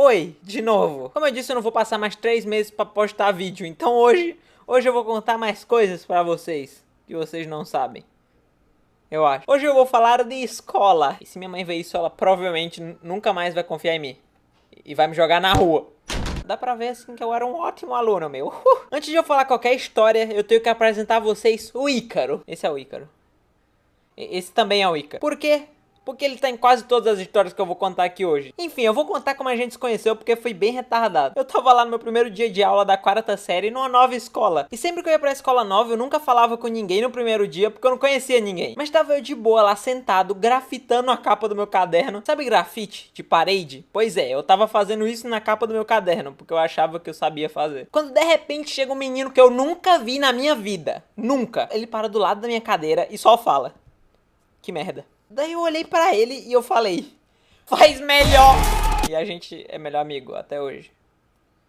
Oi, de novo. Como eu disse, eu não vou passar mais 3 meses pra postar vídeo. Então hoje eu vou contar mais coisas pra vocês que vocês não sabem. Eu acho. Hoje eu vou falar de escola. E se minha mãe ver isso, ela provavelmente nunca mais vai confiar em mim. E vai me jogar na rua. Dá pra ver assim que eu era um ótimo aluno, meu. Antes de eu falar qualquer história, eu tenho que apresentar a vocês o Ícaro. Esse é o Ícaro. Esse também é o Ícaro. Por quê? Porque ele tá em quase todas as histórias que eu vou contar aqui hoje. Enfim, eu vou contar como a gente se conheceu porque foi bem retardado. Eu tava lá no meu primeiro dia de aula da 4ª série numa nova escola. E sempre que eu ia pra escola nova, eu nunca falava com ninguém no primeiro dia porque eu não conhecia ninguém. Mas tava eu de boa lá sentado, grafitando a capa do meu caderno. Sabe grafite de parede? Pois é, eu tava fazendo isso na capa do meu caderno porque eu achava que eu sabia fazer. Quando de repente chega um menino que eu nunca vi na minha vida. Nunca. Ele para do lado da minha cadeira e só fala: que merda. Daí eu olhei pra ele e eu falei: faz melhor! E a gente é melhor amigo até hoje.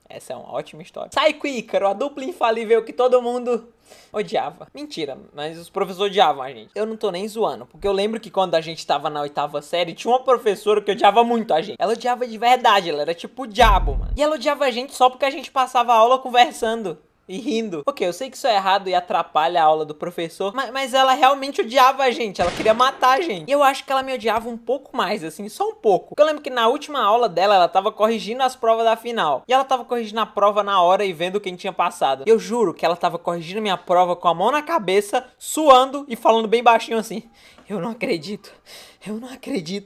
Essa é uma ótima história. Psycho e Ícaro, a dupla infalível que todo mundo odiava. Mentira, mas os professores odiavam a gente. Eu não tô nem zoando, porque eu lembro que quando a gente tava na 8ª série, tinha uma professora que odiava muito a gente. Ela odiava de verdade, ela era tipo o diabo, mano. E ela odiava a gente só porque a gente passava a aula conversando e rindo. Ok, eu sei que isso é errado e atrapalha a aula do professor, mas ela realmente odiava a gente, ela queria matar a gente. E eu acho que ela me odiava um pouco mais, assim, só um pouco. Porque eu lembro que na última aula dela, ela tava corrigindo as provas da final. E ela tava corrigindo a prova na hora e vendo quem tinha passado. E eu juro que ela tava corrigindo minha prova com a mão na cabeça, suando e falando bem baixinho assim: eu não acredito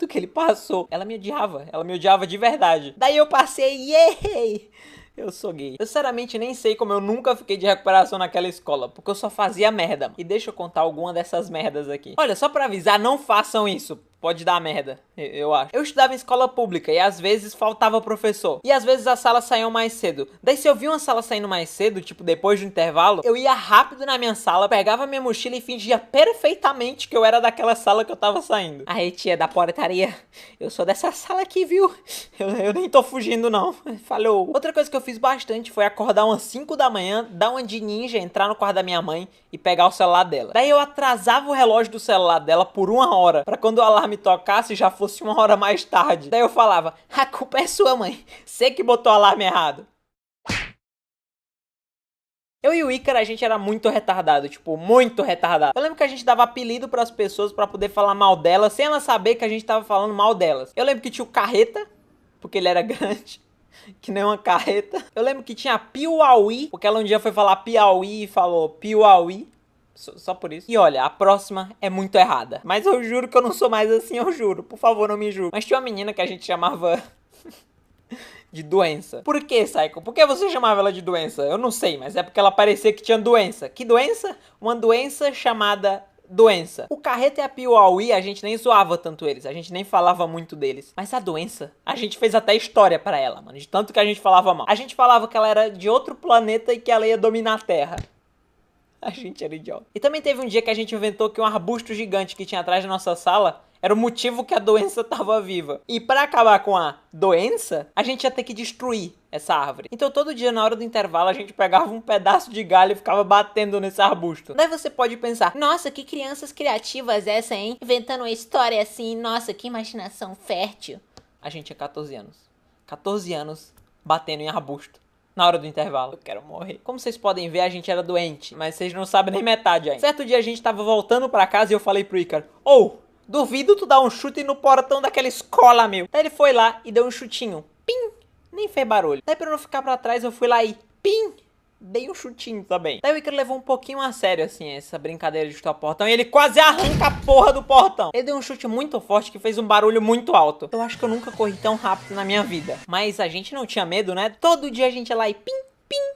que ele passou. Ela me odiava de verdade. Daí eu passei, yay! Eu sou gay. Eu sinceramente nem sei como eu nunca fiquei de recuperação naquela escola, porque eu só fazia merda. E deixa eu contar alguma dessas merdas aqui. Olha, só pra avisar, não façam isso. Pode dar merda, eu acho. Eu estudava em escola pública e às vezes faltava professor. E às vezes as salas saíam mais cedo. Daí se eu via uma sala saindo mais cedo, tipo depois do intervalo, eu ia rápido na minha sala, pegava minha mochila e fingia perfeitamente que eu era daquela sala que eu tava saindo. Aí, tia da portaria, eu sou dessa sala aqui, viu? Eu nem tô fugindo não. Falou. Outra coisa que eu fiz bastante foi acordar umas 5 da manhã, dar uma de ninja, entrar no quarto da minha mãe e pegar o celular dela. Daí eu atrasava o relógio do celular dela por 1 hora, pra quando o alarme tocasse já fosse 1 hora mais tarde. Daí eu falava: a culpa é sua, mãe, você que botou o alarme errado. Eu e o Ícaro, a gente era muito retardado, tipo, muito retardado. Eu lembro que a gente dava apelido pras pessoas pra poder falar mal delas, sem elas saber que a gente tava falando mal delas. Eu lembro que tinha o Carreta, porque ele era grande, que nem uma carreta. Eu lembro que tinha a Piauí, porque ela um dia foi falar Piauí e falou Piauí. Só por isso. E olha, a próxima é muito errada. Mas eu juro que eu não sou mais assim, eu juro. Por favor, não me julgue. Mas tinha uma menina que a gente chamava de doença. Por que, Psycho? Por que você chamava ela de doença? Eu não sei, mas é porque ela parecia que tinha doença. Que doença? Uma doença chamada doença. O Carreta e a Piauí, a gente nem zoava tanto eles. A gente nem falava muito deles. Mas a doença, a gente fez até história pra ela, mano. De tanto que a gente falava mal. A gente falava que ela era de outro planeta e que ela ia dominar a Terra. A gente era idiota. E também teve um dia que a gente inventou que um arbusto gigante que tinha atrás da nossa sala era o motivo que a doença tava viva. E pra acabar com a doença, a gente ia ter que destruir essa árvore. Então todo dia na hora do intervalo a gente pegava um pedaço de galho e ficava batendo nesse arbusto. Daí você pode pensar: nossa, que crianças criativas essa, hein? Inventando uma história assim, nossa, que imaginação fértil. A gente tinha 14 anos. 14 anos batendo em arbusto. Na hora do intervalo. Eu quero morrer. Como vocês podem ver, a gente era doente. Mas vocês não sabem nem metade ainda. Certo dia a gente tava voltando pra casa e eu falei pro Ícaro: duvido tu dar um chute no portão daquela escola, meu. Daí ele foi lá e deu um chutinho. Pim! Nem fez barulho. Daí pra eu não ficar pra trás, eu fui lá e pim! Dei um chutinho também. Daí o Ícaro levou um pouquinho a sério, assim, essa brincadeira de chutar o portão. E ele quase arranca a porra do portão. Ele deu um chute muito forte que fez um barulho muito alto. Eu acho que eu nunca corri tão rápido na minha vida. Mas a gente não tinha medo, né? Todo dia a gente ia lá e pim, pim,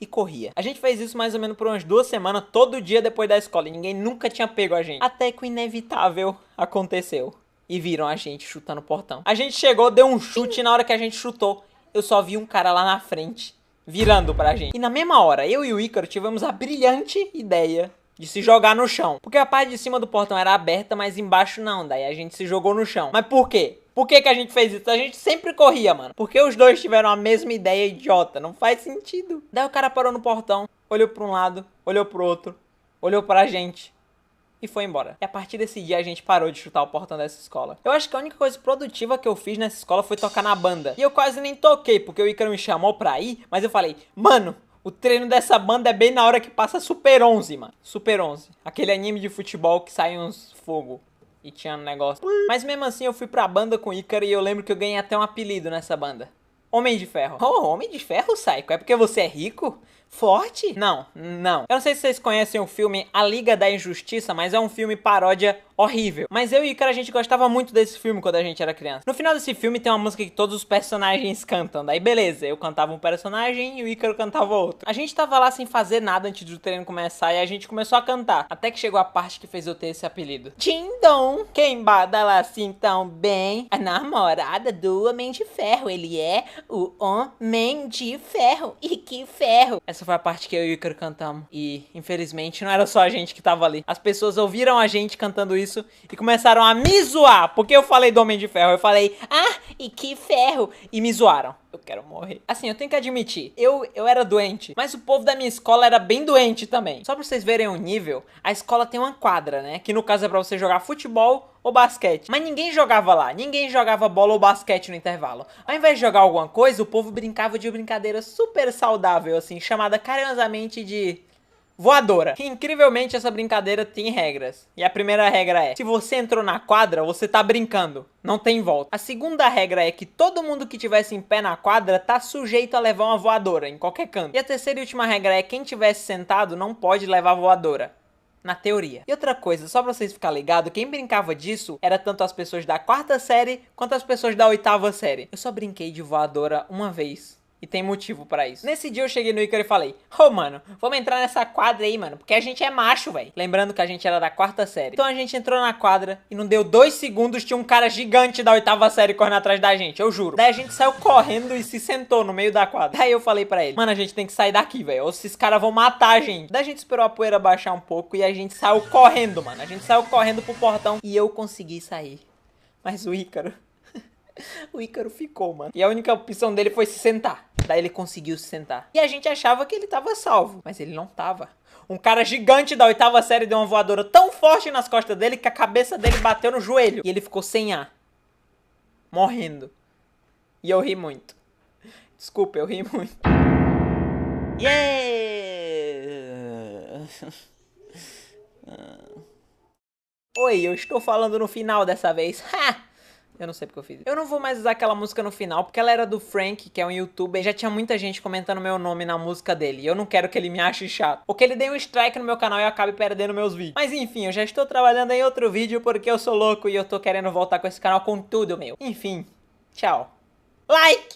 e corria. A gente fez isso mais ou menos por umas 2 semanas, todo dia depois da escola. E ninguém nunca tinha pego a gente. Até que o inevitável aconteceu. E viram a gente chutando o portão. A gente chegou, deu um chute e na hora que a gente chutou, eu só vi um cara lá na frente virando pra gente. E na mesma hora, eu e o Ícaro tivemos a brilhante ideia de se jogar no chão. Porque a parte de cima do portão era aberta, mas embaixo não. Daí a gente se jogou no chão. Mas por quê? Por que que a gente fez isso? A gente sempre corria, mano. Porque os dois tiveram a mesma ideia idiota. Não faz sentido. Daí o cara parou no portão, olhou pra um lado, olhou pro outro, olhou pra gente e foi embora. E a partir desse dia a gente parou de chutar o portão dessa escola. Eu acho que a única coisa produtiva que eu fiz nessa escola foi tocar na banda. E eu quase nem toquei, porque o Ícaro me chamou pra ir, mas eu falei, mano, o treino dessa banda é bem na hora que passa Super 11, mano. Super 11. Aquele anime de futebol que sai uns fogo. E tinha um negócio. Mas mesmo assim eu fui pra banda com o Ícaro e eu lembro que eu ganhei até um apelido nessa banda. Homem de Ferro. Oh, Homem de Ferro, Psycho? É porque você é rico? Forte? Não, não. Eu não sei se vocês conhecem o filme A Liga da Injustiça, mas é um filme paródia horrível. Mas eu e o Ícaro, a gente gostava muito desse filme quando a gente era criança. No final desse filme tem uma música que todos os personagens cantam. Daí beleza, eu cantava um personagem e o Ícaro cantava outro. A gente tava lá sem fazer nada antes do treino começar e a gente começou a cantar. Até que chegou a parte que fez eu ter esse apelido. Ding-dong, quem badala assim tão bem? A namorada do Homem de Ferro. Ele é o Homem de Ferro. E que ferro! Essa foi a parte que eu e o Ícaro cantamos. E, infelizmente, não era só a gente que tava ali. As pessoas ouviram a gente cantando isso e começaram a me zoar. Porque eu falei do Homem de Ferro. Eu falei, e que ferro! E me zoaram. Eu quero morrer. Assim, eu tenho que admitir, eu era doente, mas o povo da minha escola era bem doente também. Só pra vocês verem o nível, a escola tem uma quadra, né? Que no caso é pra você jogar futebol ou basquete. Mas ninguém jogava lá, ninguém jogava bola ou basquete no intervalo. Ao invés de jogar alguma coisa, o povo brincava de uma brincadeira super saudável, assim, chamada carinhosamente de voadora. E, incrivelmente, essa brincadeira tem regras. E a primeira regra é, se você entrou na quadra, você tá brincando. Não tem volta. A segunda regra é que todo mundo que tivesse em pé na quadra tá sujeito a levar uma voadora em qualquer canto. E a terceira e última regra é, quem tivesse sentado não pode levar voadora. Na teoria. E outra coisa, só pra vocês ficarem ligados, quem brincava disso era tanto as pessoas da 4ª série quanto as pessoas da 8ª série. Eu só brinquei de voadora uma vez. E tem motivo pra isso. Nesse dia eu cheguei no Ícaro e falei, mano, vamos entrar nessa quadra aí, mano, porque a gente é macho, velho. Lembrando que a gente era da 4ª série. Então a gente entrou na quadra e não deu 2 segundos, tinha um cara gigante da 8ª série correndo atrás da gente, eu juro. Daí a gente saiu correndo e se sentou no meio da quadra. Daí eu falei pra ele, mano, a gente tem que sair daqui, velho, ou esses caras vão matar a gente. Daí a gente esperou a poeira baixar um pouco e a gente saiu correndo, mano. A gente saiu correndo pro portão e eu consegui sair. Mas o Ícaro... O Ícaro ficou, mano. E a única opção dele foi se sentar. Daí ele conseguiu se sentar. E a gente achava que ele tava salvo. Mas ele não tava. Um cara gigante da 8ª série deu uma voadora tão forte nas costas dele que a cabeça dele bateu no joelho. E ele ficou sem ar. Morrendo. E eu ri muito. Desculpa, eu ri muito. Yeah! Oi, eu estou falando no final dessa vez. Ha! Eu não sei porque eu fiz isso. Eu não vou mais usar aquela música no final, porque ela era do Frank, que é um youtuber, e já tinha muita gente comentando meu nome na música dele. E eu não quero que ele me ache chato. Ou que ele dê um strike no meu canal e eu acabe perdendo meus vídeos. Mas enfim, eu já estou trabalhando em outro vídeo porque eu sou louco e eu tô querendo voltar com esse canal com tudo, meu. Enfim, tchau. Like!